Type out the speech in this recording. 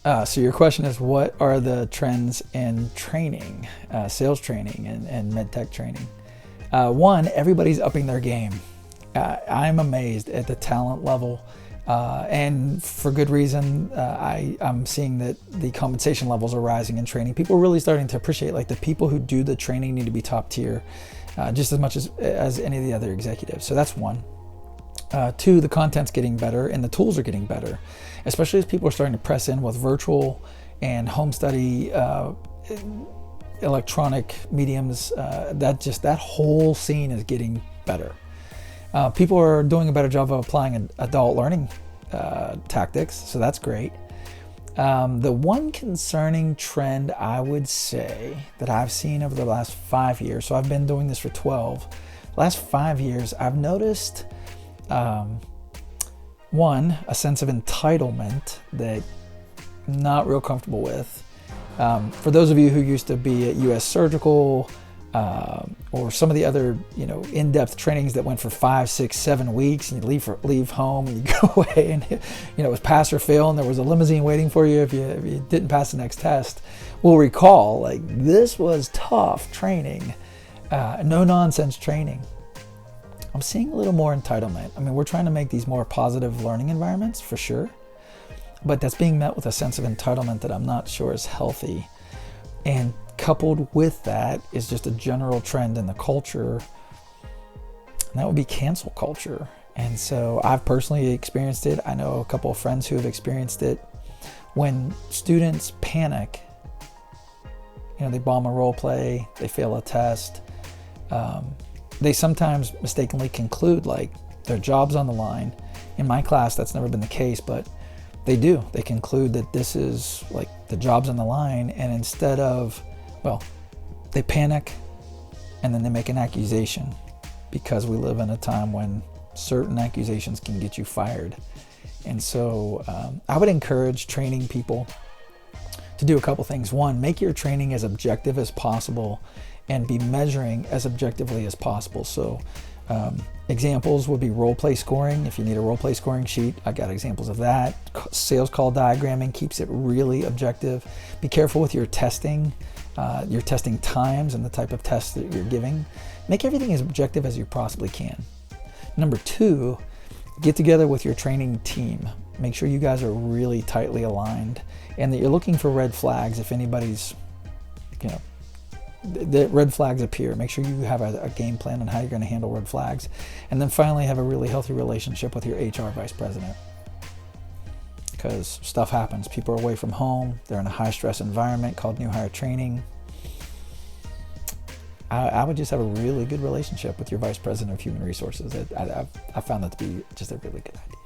So your question is, what are the trends in training, sales training and MedTech training? One, everybody's upping their game. I'm amazed at the talent level, and for good reason. I'm seeing that the compensation levels are rising in training. People are really starting to appreciate, like, the people who do the training need to be top tier, just as much as any of the other executives. So that's one. Two, the content's getting better and the tools are getting better, especially as people are starting to press in with virtual and home study, electronic mediums. That whole scene is getting better. People are doing a better job of applying adult learning tactics, so that's great. The one concerning trend I would say that I've seen over the last 5 years, so I've been doing this for 12, last 5 years, I've noticed one, a sense of entitlement that I'm not real comfortable with. For those of you who used to be at US Surgical, or some of the other, in-depth trainings that went for 5, 6, 7 weeks, and you leave home and you go away, and it was pass or fail, and there was a limousine waiting for you if you didn't pass the next test, will recall, like, this was tough training, no nonsense training. I'm seeing a little more entitlement. I mean, we're trying to make these more positive learning environments for sure, but that's being met with a sense of entitlement that I'm not sure is healthy. And coupled with that is just a general trend in the culture, and that would be cancel culture. And so I've personally experienced it. I know a couple of friends who have experienced it. When students panic, they bomb a role play, they fail a test, they sometimes mistakenly conclude like their job's on the line. In my class, that's never been the case, but they do. They conclude that this is like the job's on the line, and instead of, they panic and then they make an accusation, because we live in a time when certain accusations can get you fired. And so I would encourage training people to do a couple things. One, make your training as objective as possible and be measuring as objectively as possible. So examples would be role play scoring. If you need a role play scoring sheet, I got examples of that. Sales call diagramming keeps it really objective. Be careful with your testing times and the type of tests that you're giving. Make everything as objective as you possibly can. Number two, get together with your training team. Make sure you guys are really tightly aligned and that you're looking for red flags. If anybody's, the red flags appear, make sure you have a game plan on how you're going to handle red flags. And then finally, have a really healthy relationship with your HR vice president, because stuff happens. People are away from home. They're in a high stress environment called new hire training. I would just have a really good relationship with your vice president of human resources. I found that to be just a really good idea.